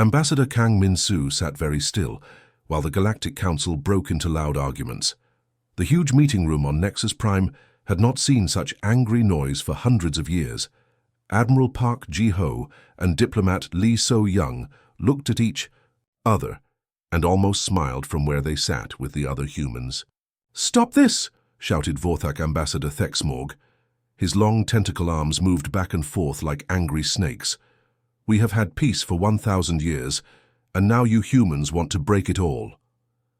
Ambassador Kang Min-soo sat very still, while the Galactic Council broke into loud arguments. The huge meeting room on Nexus Prime had not seen such angry noise for hundreds of years. Admiral Park Ji-ho and diplomat Lee So-young looked at each other and almost smiled from where they sat with the other humans. "Stop this!" shouted Vorthak Ambassador Thexmorg. His long tentacle arms moved back and forth like angry snakes. "We have had peace for 1,000 years, and now you humans want to break it all."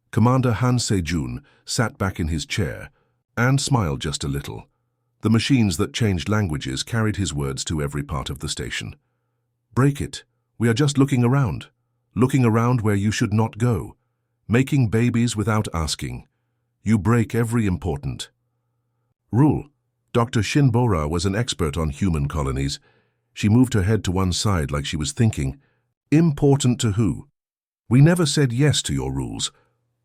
Commander Han Se-jun sat back in his chair and smiled just a little. The machines that changed languages carried his words to every part of the station. "Break it. We are just looking around where you should not go, making babies without asking. You break every important rule." Dr. Shin Bora was an expert on human colonies. She moved her head to one side like she was thinking, "Important to who?" "We never said yes to your rules."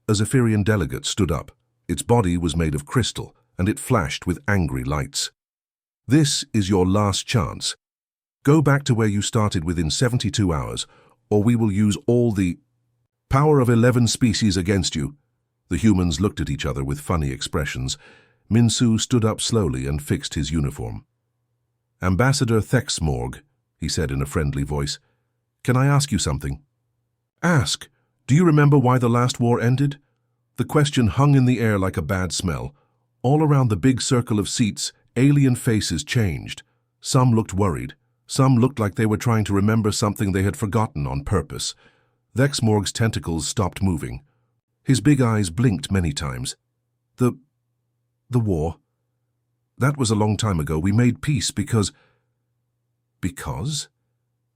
A Zephyrian delegate stood up. Its body was made of crystal, and it flashed with angry lights. "This is your last chance. Go back to where you started within 72 hours, or we will use all the power of 11 species against you." The humans looked at each other with funny expressions. Min-soo stood up slowly and fixed his uniform. "Ambassador Thexmorg," he said in a friendly voice, "can I ask you something?" "Ask. Do you remember why the last war ended?" The question hung in the air like a bad smell. All around the big circle of seats, alien faces changed. Some looked worried. Some looked like they were trying to remember something they had forgotten on purpose. Thexmorg's tentacles stopped moving. His big eyes blinked many times. The war. That was a long time ago. We made peace because... "Because?"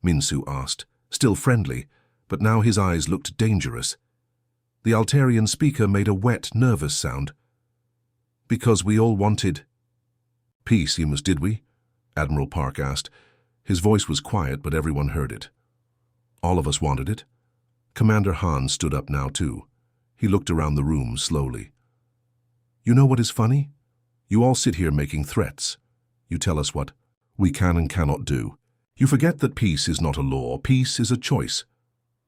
Min-soo asked, still friendly, but now his eyes looked dangerous. The Altarian speaker made a wet, nervous sound. "Because we all wanted..." "Peace, did we?" Admiral Park asked. His voice was quiet, but everyone heard it. "All of us wanted it." Commander Han stood up now, too. He looked around the room slowly. "You know what is funny? You all sit here making threats. You tell us what we can and cannot do. You forget that peace is not a law. Peace is a choice."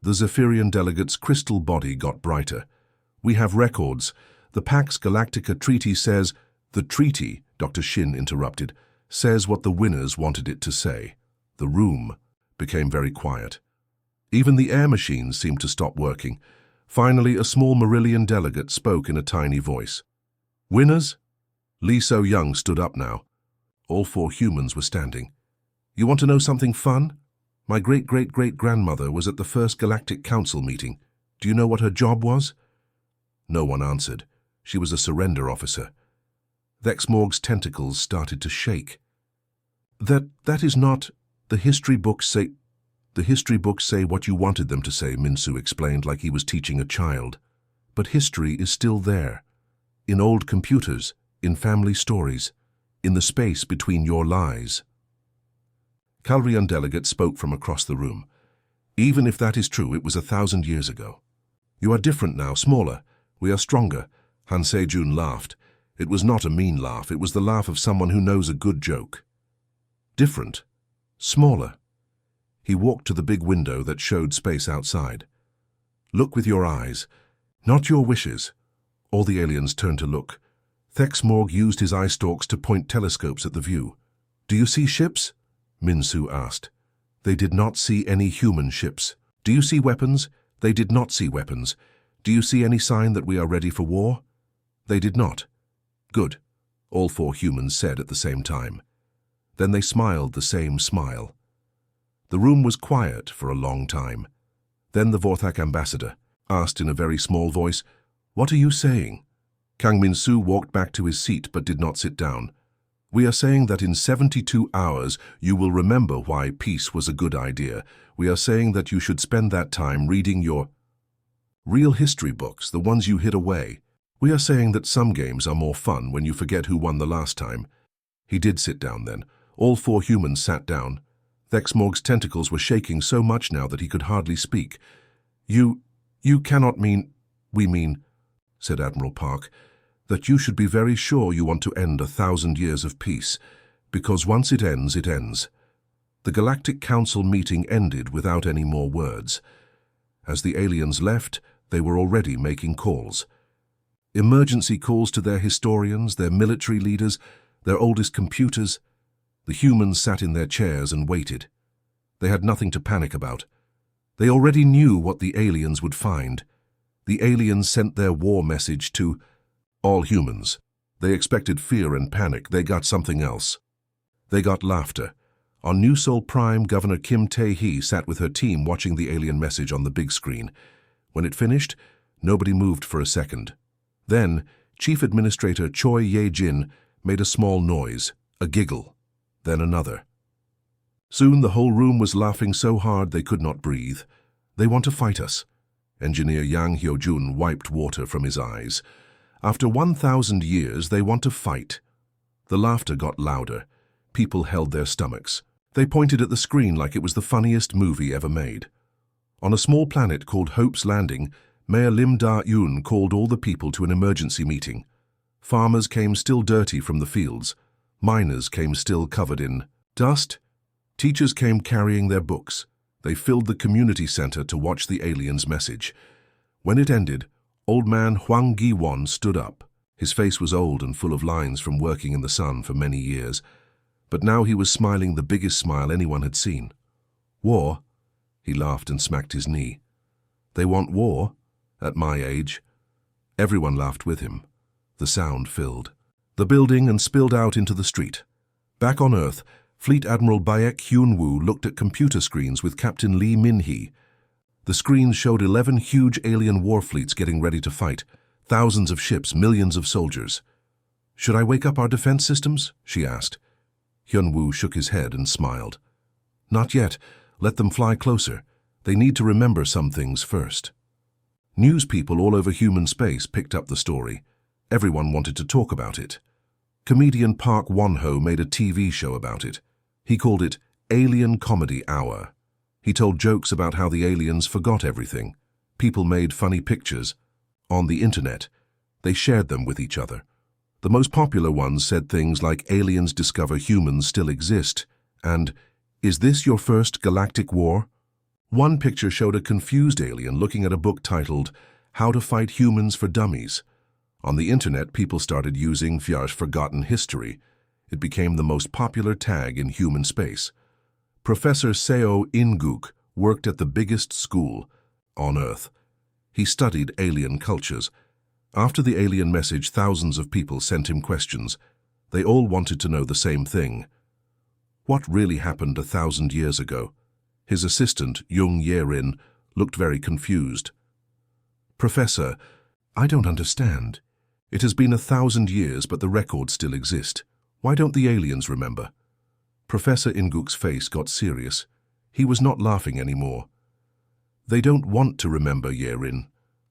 The Zephyrian delegate's crystal body got brighter. "We have records. The Pax Galactica Treaty says..." "The treaty," Dr. Shin interrupted, "says what the winners wanted it to say." The room became very quiet. Even the air machines seemed to stop working. Finally, a small Marillion delegate spoke in a tiny voice. "Winners?" Lee So-young stood up now. All 4 humans were standing. "You want to know something fun? My great-great-great-grandmother was at the first Galactic Council meeting. Do you know what her job was?" No one answered. She was a surrender officer. Thexmorg's tentacles started to shake. That is not... The history books say what you wanted them to say," Min-soo explained like he was teaching a child. "But history is still there. In old computers, in family stories, in the space between your lies." Calrian delegate spoke from across the room. "Even if that is true, it was 1,000 years ago. You are different now, smaller. We are stronger." Han Se-jun laughed. It was not a mean laugh. It was the laugh of someone who knows a good joke. "Different. Smaller." He walked to the big window that showed space outside. "Look with your eyes, not your wishes." All the aliens turned to look. Thexmorg used his eye stalks to point telescopes at the view. "Do you see ships?" Min-soo asked. They did not see any human ships. "Do you see weapons?" They did not see weapons. "Do you see any sign that we are ready for war?" They did not. "Good," all 4 humans said at the same time. Then they smiled the same smile. The room was quiet for a long time. Then the Vorthak ambassador asked in a very small voice, "What are you saying?" Kang Min-soo walked back to his seat but did not sit down. "We are saying that in 72 hours you will remember why peace was a good idea. We are saying that you should spend that time reading your real history books, the ones you hid away. We are saying that some games are more fun when you forget who won the last time." He did sit down then. All 4 humans sat down. Thexmorg's tentacles were shaking so much now that he could hardly speak. You cannot mean..." "We mean," said Admiral Park, "that you should be very sure you want to end 1,000 years of peace, because once it ends, it ends." The Galactic Council meeting ended without any more words. As the aliens left, they were already making calls. Emergency calls to their historians, their military leaders, their oldest computers. The humans sat in their chairs and waited. They had nothing to panic about. They already knew what the aliens would find. The aliens sent their war message to all humans. They expected fear and panic. They got something else. They got laughter. On New Seoul Prime, Governor Kim Tae-hee sat with her team watching the alien message on the big screen. When it finished, nobody moved for a second. Then, Chief Administrator Choi Ye-jin made a small noise, a giggle, then another. Soon the whole room was laughing so hard they could not breathe. They want to fight us. Engineer Yang Hyo-jun wiped water from his eyes. After 1,000 years, they want to fight. The laughter got louder. People held their stomachs. They pointed at the screen like it was the funniest movie ever made. On a small planet called Hope's Landing, Mayor Lim Da-yoon called all the people to an emergency meeting. Farmers came still dirty from the fields. Miners came still covered in dust. Teachers came carrying their books. They filled the community center to watch the aliens' message. When it ended, old man Hwang Gi-won stood up. His face was old and full of lines from working in the sun for many years. But now he was smiling the biggest smile anyone had seen. War? He laughed and smacked his knee. They want war? At my age? Everyone laughed with him. The sound filled the building and spilled out into the street. Back on Earth, Fleet Admiral Baek Hyun-woo looked at computer screens with Captain Lee Min-hee. The screens showed 11 huge alien war fleets getting ready to fight. Thousands of ships, millions of soldiers. Should I wake up our defense systems? She asked. Hyun-woo shook his head and smiled. Not yet. Let them fly closer. They need to remember some things first. News people all over human space picked up the story. Everyone wanted to talk about it. Comedian Park Won-ho made a TV show about it. He called it Alien Comedy Hour. He told jokes about how the aliens forgot everything. People made funny pictures. On the internet, they shared them with each other. The most popular ones said things like aliens discover humans still exist and is this your first galactic war? One picture showed a confused alien looking at a book titled How to Fight Humans for Dummies. On the internet, people started using Fjar's forgotten history. It became the most popular tag in human space. Professor Seo In-guk worked at the biggest school on Earth. He studied alien cultures. After the alien message, thousands of people sent him questions. They all wanted to know the same thing. What really happened 1,000 years ago? His assistant, Jung Ye-rin, looked very confused. Professor, I don't understand. It has been 1,000 years, but the records still exist. Why don't the aliens remember? Professor In-guk's face got serious. He was not laughing anymore. They don't want to remember, Ye-rin.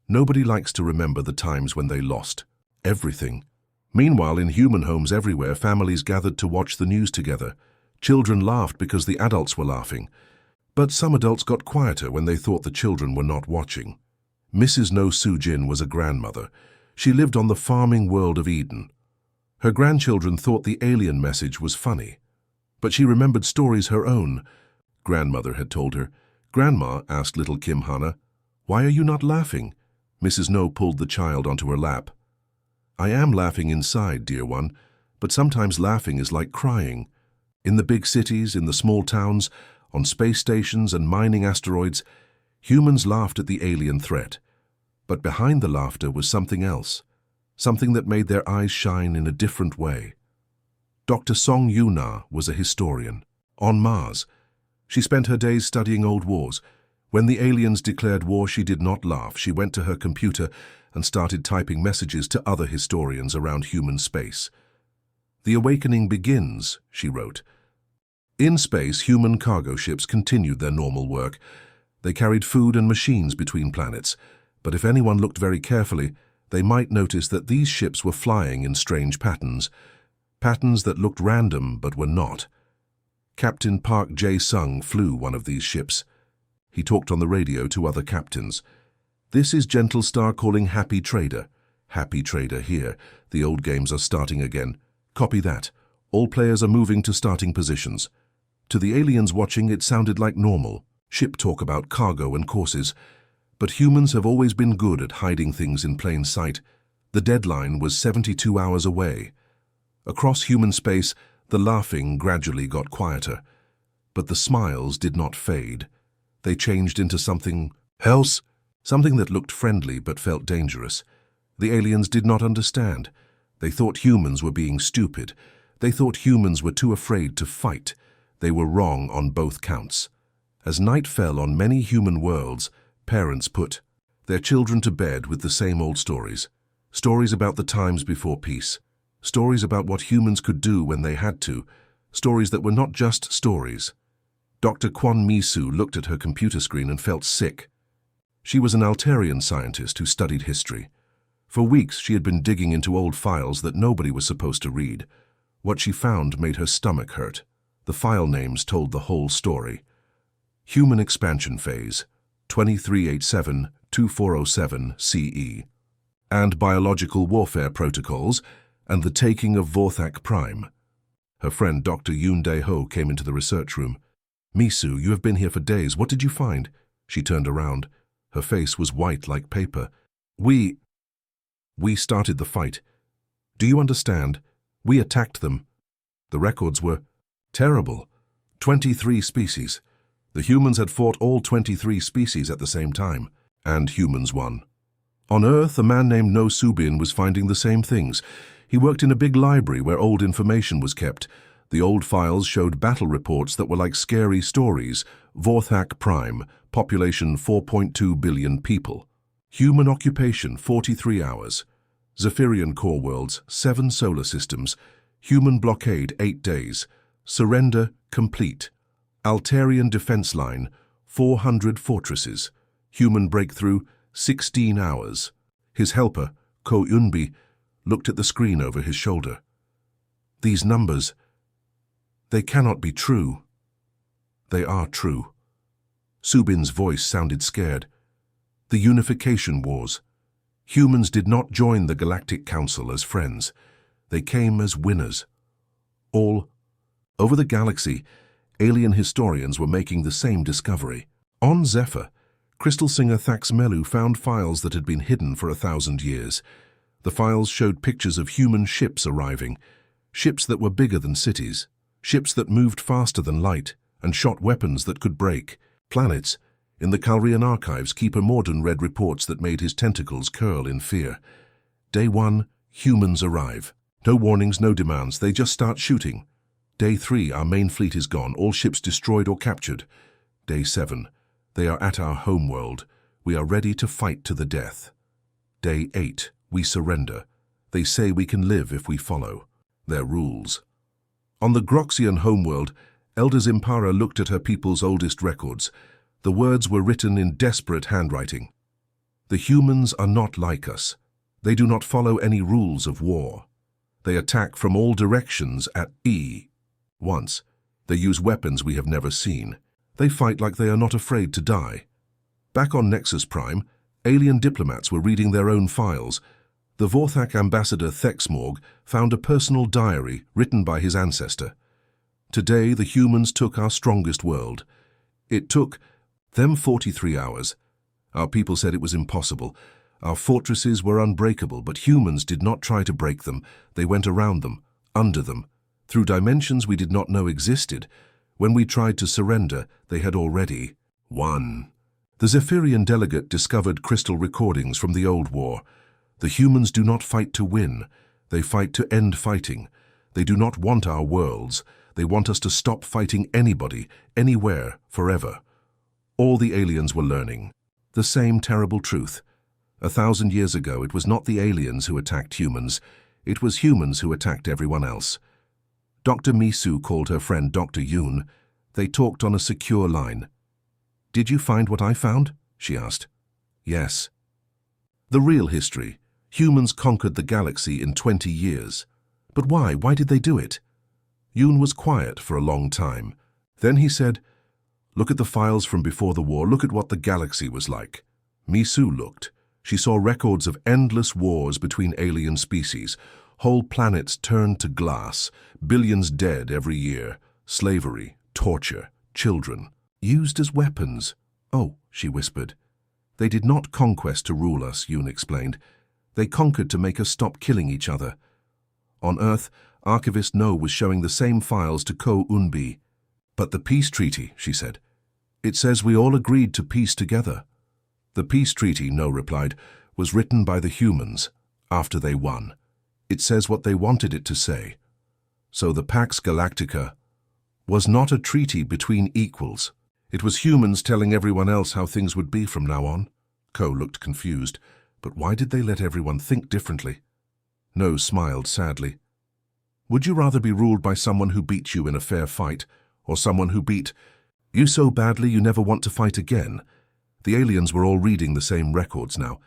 Nobody likes to remember the times when they lost everything. Meanwhile, in human homes everywhere, families gathered to watch the news together. Children laughed because the adults were laughing. But some adults got quieter when they thought the children were not watching. Mrs. No Soo-jin was a grandmother. She lived on the farming world of Eden. Her grandchildren thought the alien message was funny. But she remembered stories her own. Grandmother had told her. Grandma, asked little Kim Hana, why are you not laughing? Mrs. No pulled the child onto her lap. I am laughing inside, dear one, but sometimes laughing is like crying. In the big cities, in the small towns, on space stations and mining asteroids, humans laughed at the alien threat. But behind the laughter was something else, something that made their eyes shine in a different way. Dr. Song Yu-na was a historian. On Mars, she spent her days studying old wars. When the aliens declared war, she did not laugh. She went to her computer and started typing messages to other historians around human space. The awakening begins, she wrote. In space, human cargo ships continued their normal work. They carried food and machines between planets, but if anyone looked very carefully, they might notice that these ships were flying in strange patterns that looked random but were not. Captain Park Jae-sung flew one of these ships. He talked on the radio to other captains. This is Gentle Star calling Happy Trader. Happy Trader here. The old games are starting again. Copy that. All players are moving to starting positions. To the aliens watching, it sounded like normal. Ship talk about cargo and courses. But humans have always been good at hiding things in plain sight. The deadline was 72 hours away. Across human space, the laughing gradually got quieter. But the smiles did not fade. They changed into something else, something that looked friendly but felt dangerous. The aliens did not understand. They thought humans were being stupid. They thought humans were too afraid to fight. They were wrong on both counts. As night fell on many human worlds, parents put their children to bed with the same old stories. Stories about the times before peace. Stories about what humans could do when they had to. Stories that were not just stories. Dr. Kwon Mi-soo looked at her computer screen and felt sick. She was an Altarian scientist who studied history. For weeks she had been digging into old files that nobody was supposed to read. What she found made her stomach hurt. The file names told the whole story. Human Expansion Phase, 2387-2407 CE. And Biological Warfare Protocols, and the Taking of Vorthak Prime. Her friend Dr. Yoon Dae-ho came into the research room. "Mi-soo, you have been here for days. What did you find?" She turned around. Her face was white like paper. We started the fight. Do you understand? We attacked them. The records were terrible. 23 species. The humans had fought all 23 species at the same time, and humans won. On Earth, a man named No Subin was finding the same things. He worked in a big library where old information was kept. The old files showed battle reports that were like scary stories. Vorthak Prime, population 4.2 billion people. Human occupation 43 hours. Zephyrian core worlds 7 solar systems. Human blockade 8 days. Surrender complete. Altarian defense line 400 fortresses. Human breakthrough 16 hours. His helper, Ko Eunbi, looked at the screen over his shoulder. These numbers, they cannot be true. They are true. Subin's voice sounded scared. The Unification Wars. Humans did not join the Galactic Council as friends. They came as winners. All over the galaxy, alien historians were making the same discovery. On Zephyr, crystal singer Thax Melu found files that had been hidden for 1,000 years. The files showed pictures of human ships arriving, ships that were bigger than cities, ships that moved faster than light and shot weapons that could break. Planets. In the Calrian archives, Keeper Morden read reports that made his tentacles curl in fear. Day 1, humans arrive. No warnings, no demands, they just start shooting. Day 3, our main fleet is gone, all ships destroyed or captured. Day 7, they are at our homeworld. We are ready to fight to the death. Day 8, we surrender. They say we can live if we follow their rules. On the Groxian homeworld, Elder Zimpara looked at her people's oldest records. The words were written in desperate handwriting. The humans are not like us. They do not follow any rules of war. They attack from all directions at once. They use weapons we have never seen. They fight like they are not afraid to die. Back on Nexus Prime, alien diplomats were reading their own files. The Vorthak ambassador Thexmorg found a personal diary written by his ancestor. Today, the humans took our strongest world. It took them 43 hours. Our people said it was impossible. Our fortresses were unbreakable, but humans did not try to break them. They went around them, under them, through dimensions we did not know existed. When we tried to surrender, they had already won. The Zephyrian delegate discovered crystal recordings from the old war. The humans do not fight to win. They fight to end fighting. They do not want our worlds. They want us to stop fighting anybody, anywhere, forever. All the aliens were learning the same terrible truth. 1,000 years ago, it was not the aliens who attacked humans. It was humans who attacked everyone else. Dr. Mi-soo called her friend Dr. Yoon. They talked on a secure line. "Did you find what I found?" she asked. "Yes." The real history. Humans conquered the galaxy in 20 years. But why? Why did they do it? Yoon was quiet for a long time. Then he said, "Look at the files from before the war. Look at what the galaxy was like." Mi-soo looked. She saw records of endless wars between alien species. Whole planets turned to glass, billions dead every year, slavery, torture, children, used as weapons. "Oh," she whispered. They did not conquest to rule us, Yoon explained. They conquered to make us stop killing each other. On Earth, Archivist No was showing the same files to Ko Unbi. But the peace treaty, she said. It says we all agreed to peace together. The peace treaty, No replied, was written by the humans after they won. It says what they wanted it to say. So the Pax Galactica was not a treaty between equals. It was humans telling everyone else how things would be from now on. Ko looked confused. But why did they let everyone think differently? No smiled sadly. Would you rather be ruled by someone who beat you in a fair fight, or someone who beat you so badly you never want to fight again? The aliens were all reading the same records now.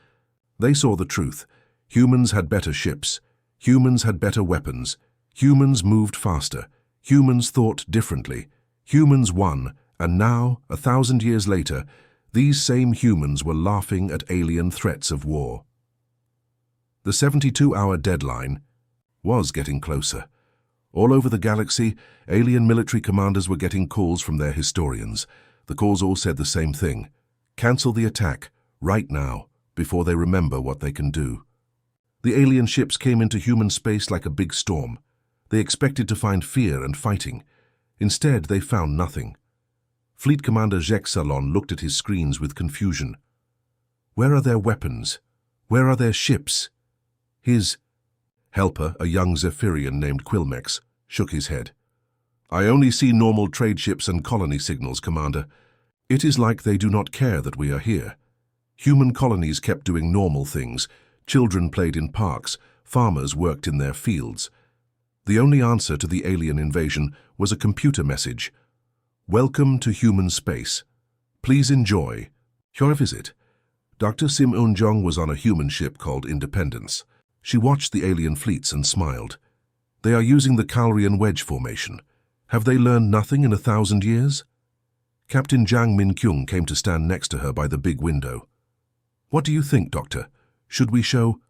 They saw the truth. Humans had better ships. Humans had better weapons. Humans moved faster. Humans thought differently. Humans won, and now, 1,000 years later, these same humans were laughing at alien threats of war. The 72-hour deadline was getting closer. All over the galaxy, alien military commanders were getting calls from their historians. The calls all said the same thing. Cancel the attack, right now, before they remember what they can do. The alien ships came into human space like a big storm. They expected to find fear and fighting. Instead, they found nothing. Fleet Commander Jexalon looked at his screens with confusion. Where are their weapons? Where are their ships? His helper, a young Zephyrian named Quilmex, shook his head. I only see normal trade ships and colony signals, Commander. It is like they do not care that we are here. Human colonies kept doing normal things. Children played in parks. Farmers worked in their fields. The only answer to the alien invasion was a computer message. Welcome to human space. Please enjoy your visit. Dr. Sim Eun-jong was on a human ship called Independence. She watched the alien fleets and smiled. They are using the Calrian wedge formation. Have they learned nothing in 1,000 years? Captain Jang Min-kyung came to stand next to her by the big window. What do you think, Doctor? Should we show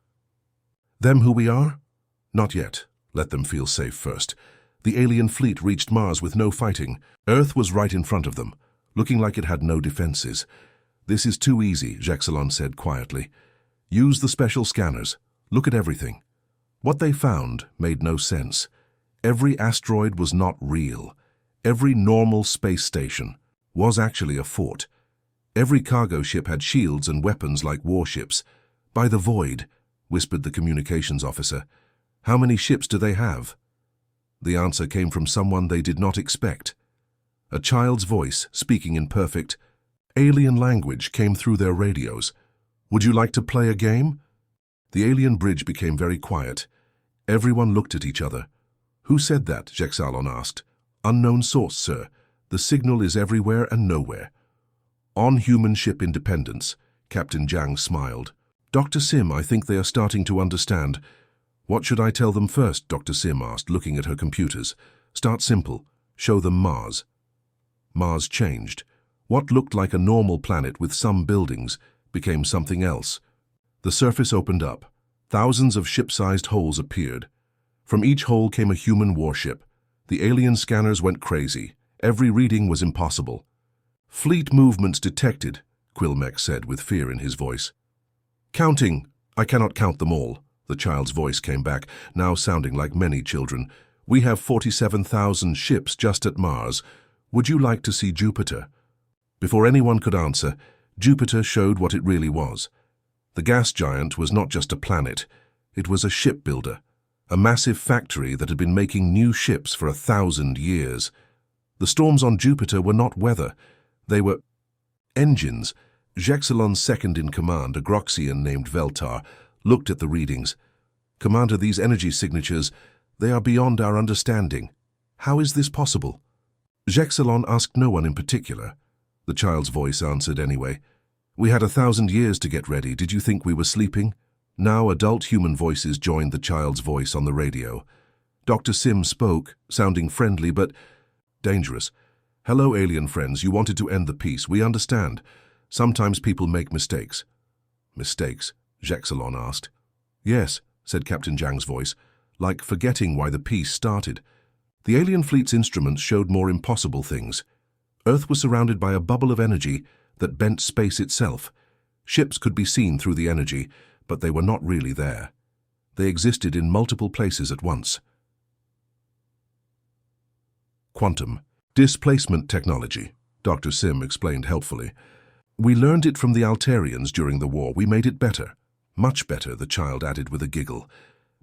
them who we are? Not yet. Let them feel safe first. The alien fleet reached Mars with no fighting. Earth was right in front of them, looking like it had no defenses. This is too easy, Jexalon said quietly. Use the special scanners. Look at everything. What they found made no sense. Every asteroid was not real. Every normal space station was actually a fort. Every cargo ship had shields and weapons like warships. By the void, whispered the communications officer. How many ships do they have? The answer came from someone they did not expect. A child's voice, speaking in perfect alien language, came through their radios. Would you like to play a game? The alien bridge became very quiet. Everyone looked at each other. Who said that? Jexalon asked. Unknown source, sir. The signal is everywhere and nowhere. On human ship Independence, Captain Jang smiled. Dr. Sim, I think they are starting to understand. What should I tell them first? Dr. Sim asked, looking at her computers. Start simple. Show them Mars. Mars changed. What looked like a normal planet with some buildings became something else. The surface opened up. Thousands of ship-sized holes appeared. From each hole came a human warship. The alien scanners went crazy. Every reading was impossible. Fleet movements detected, Quilmex said with fear in his voice. Counting. I cannot count them all. The child's voice came back, now sounding like many children. We have 47,000 ships just at Mars. Would you like to see Jupiter? Before anyone could answer, Jupiter showed what it really was. The gas giant was not just a planet. It was a shipbuilder, a massive factory that had been making new ships for 1,000 years. The storms on Jupiter were not weather. They were engines. Jexalon's second-in-command, a Groxian named Veltar, looked at the readings. Commander, these energy signatures, they are beyond our understanding. How is this possible? Jexalon asked no one in particular. The child's voice answered anyway. We had 1,000 years to get ready. Did you think we were sleeping? Now adult human voices joined the child's voice on the radio. Dr. Sim spoke, sounding friendly but dangerous. Hello, alien friends. You wanted to end the peace. We understand. Sometimes people make mistakes. Mistakes? Jexalon asked. Yes, said Captain Jang's voice, like forgetting why the peace started. The alien fleet's instruments showed more impossible things. Earth was surrounded by a bubble of energy that bent space itself. Ships could be seen through the energy, but they were not really there. They existed in multiple places at once. Quantum displacement technology, Dr. Sim explained helpfully. We learned it from the Altarians during the war. We made it better. Much better, the child added with a giggle.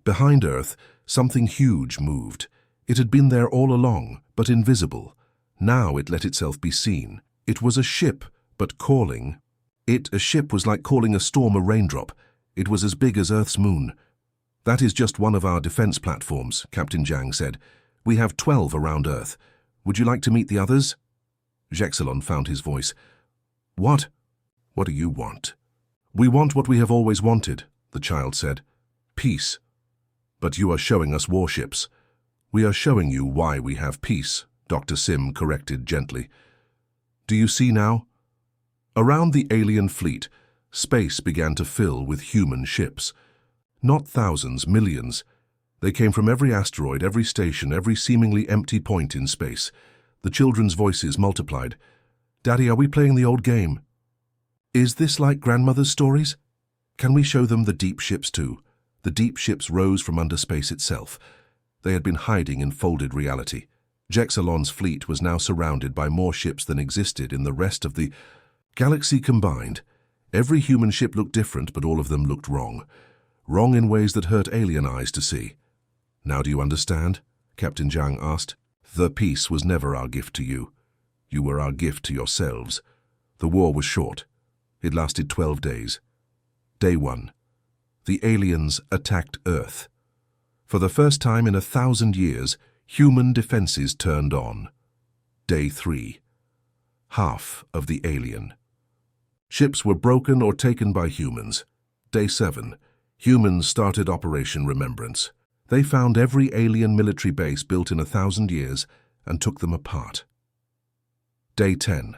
Behind Earth, something huge moved. It had been there all along, but invisible. Now it let itself be seen. It was a ship, but calling. A ship was like calling a storm a raindrop. It was as big as Earth's moon. That is just one of our defense platforms, Captain Zhang said. We have 12 around Earth. Would you like to meet the others? Jexalon found his voice. What? What do you want? We want what we have always wanted, the child said. Peace. But you are showing us warships. We are showing you why we have peace, Dr. Sim corrected gently. Do you see now? Around the alien fleet, space began to fill with human ships. Not thousands, millions. They came from every asteroid, every station, every seemingly empty point in space. The children's voices multiplied. Daddy, are we playing the old game? Is this like grandmother's stories? Can we show them the deep ships too? The deep ships rose from under space itself. They had been hiding in folded reality. Jexalon's fleet was now surrounded by more ships than existed in the rest of the galaxy combined. Every human ship looked different, but all of them looked wrong. Wrong in ways that hurt alien eyes to see. Now do you understand? Captain Zhang asked. The peace was never our gift to you. You were our gift to yourselves. The war was short. It lasted 12 days. Day 1. The aliens attacked Earth. For the first time in 1,000 years, human defenses turned on. Day 3. Half of the alien. Ships were broken or taken by humans. Day 7. Humans started Operation Remembrance. They found every alien military base built in 1,000 years and took them apart. Day 10.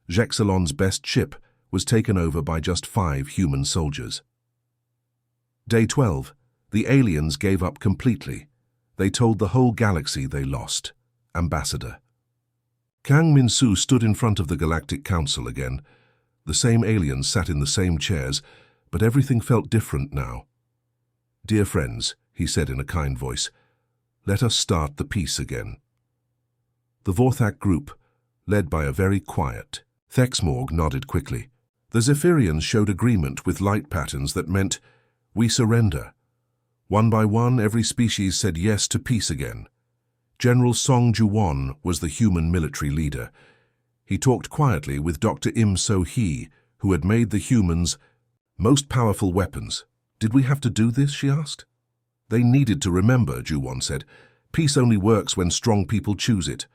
Jexalon's best ship was taken over by just 5 human soldiers. Day 12. The aliens gave up completely. They told the whole galaxy they lost. Ambassador. Kang Min-Su stood in front of the Galactic Council again. The same aliens sat in the same chairs, but everything felt different now. Dear friends, he said in a kind voice, let us start the peace again. The Vorthak group, led by a very quiet Thexmorg, nodded quickly. The Zephyrians showed agreement with light patterns that meant, we surrender. One by one, every species said yes to peace again. General Song Juwon was the human military leader. He talked quietly with Dr. Im So-hee, who had made the humans' most powerful weapons. Did we have to do this, she asked. They needed to remember, Juwon said. Peace only works when strong people choose it.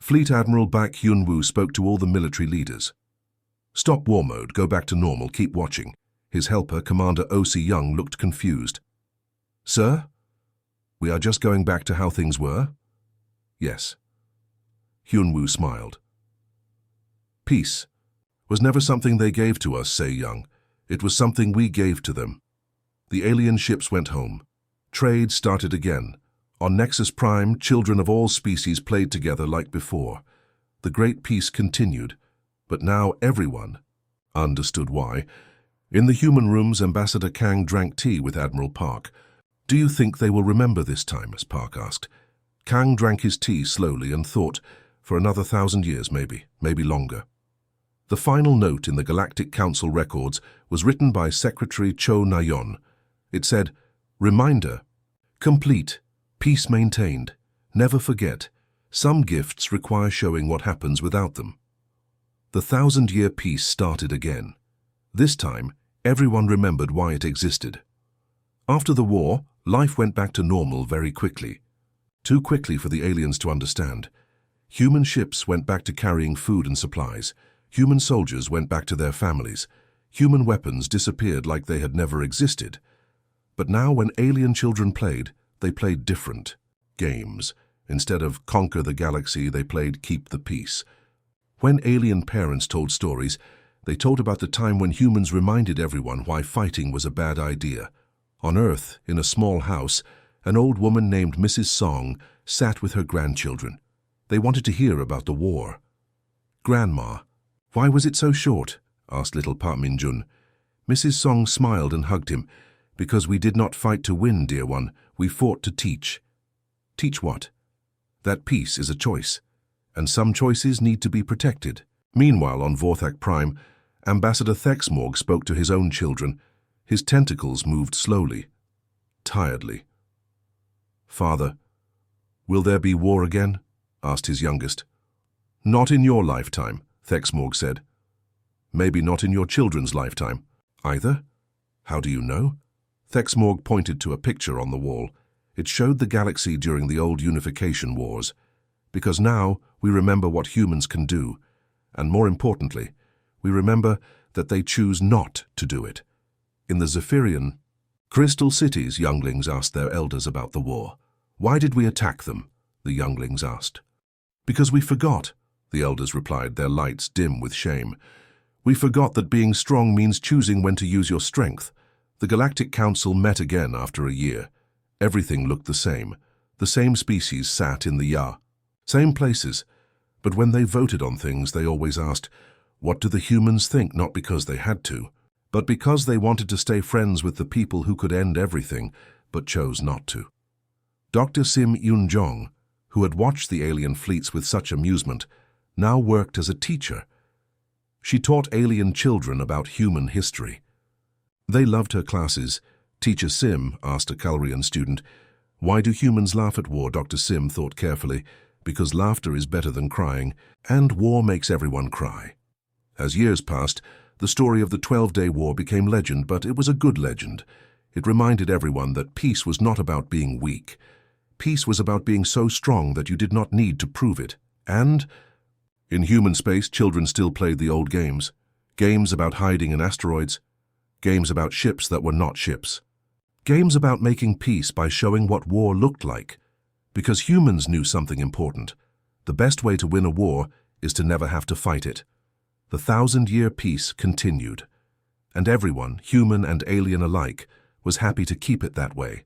Fleet Admiral Bak Hyun-woo spoke to all the military leaders. Stop war mode, go back to normal, keep watching. His helper, Commander O.C. Young, looked confused. Sir? We are just going back to how things were? Yes. Hyun-woo smiled. Peace was never something they gave to us, say Young. It was something we gave to them. The alien ships went home. Trade started again. On Nexus Prime, children of all species played together like before. The great peace continued, but now everyone understood why. In the human rooms, Ambassador Kang drank tea with Admiral Park. Do you think they will remember this time, as Park asked. Kang drank his tea slowly and thought, for another 1,000 years maybe longer. The final note in the Galactic Council records was written by Secretary Cho Nayon. It said, Reminder, complete, peace maintained, never forget, some gifts require showing what happens without them. The 1,000-year peace started again. This time, everyone remembered why it existed. After the war, life went back to normal very quickly. Too quickly for the aliens to understand. Human ships went back to carrying food and supplies. Human soldiers went back to their families. Human weapons disappeared like they had never existed. But now when alien children played, they played different games. Instead of conquer the galaxy, they played keep the peace. When alien parents told stories, they told about the time when humans reminded everyone why fighting was a bad idea. On Earth, in a small house, an old woman named Mrs. Song sat with her grandchildren. They wanted to hear about the war. Grandma, why was it so short? Asked little Pa Min-jun. Mrs. Song smiled and hugged him. Because we did not fight to win, dear one, we fought to teach. Teach what? That peace is a choice, and some choices need to be protected. Meanwhile, on Vorthak Prime, Ambassador Thexmorg spoke to his own children. His tentacles moved slowly, tiredly. Father, will there be war again? Asked his youngest. Not in your lifetime, Thexmorg said. Maybe not in your children's lifetime. Either? How do you know? Thexmorg pointed to a picture on the wall. It showed the galaxy during the old unification wars. Because now we remember what humans can do, and more importantly, we remember that they choose not to do it. In the Zephyrian Crystal Cities, younglings asked their elders about the war. Why did we attack them? The younglings asked. Because we forgot, the elders replied, their lights dim with shame. We forgot that being strong means choosing when to use your strength. The Galactic Council met again after a year. Everything looked the same. The same species sat in the Ya. Same places. But when they voted on things, they always asked, what do the humans think? Not because they had to, but because they wanted to stay friends with the people who could end everything, but chose not to. Dr. Sim Yoon-jong, who had watched the alien fleets with such amusement, now worked as a teacher. She taught alien children about human history. They loved her classes. Teacher Sim asked a Calrian student, why do humans laugh at war? Dr. Sim thought carefully, because laughter is better than crying, and war makes everyone cry. As years passed, the story of the 12-Day War became legend, but it was a good legend. It reminded everyone that peace was not about being weak. Peace was about being so strong that you did not need to prove it. And in human space, children still played the old games. Games about hiding in asteroids. Games about ships that were not ships. Games about making peace by showing what war looked like. Because humans knew something important. The best way to win a war is to never have to fight it. The 1,000-year peace continued. And everyone, human and alien alike, was happy to keep it that way.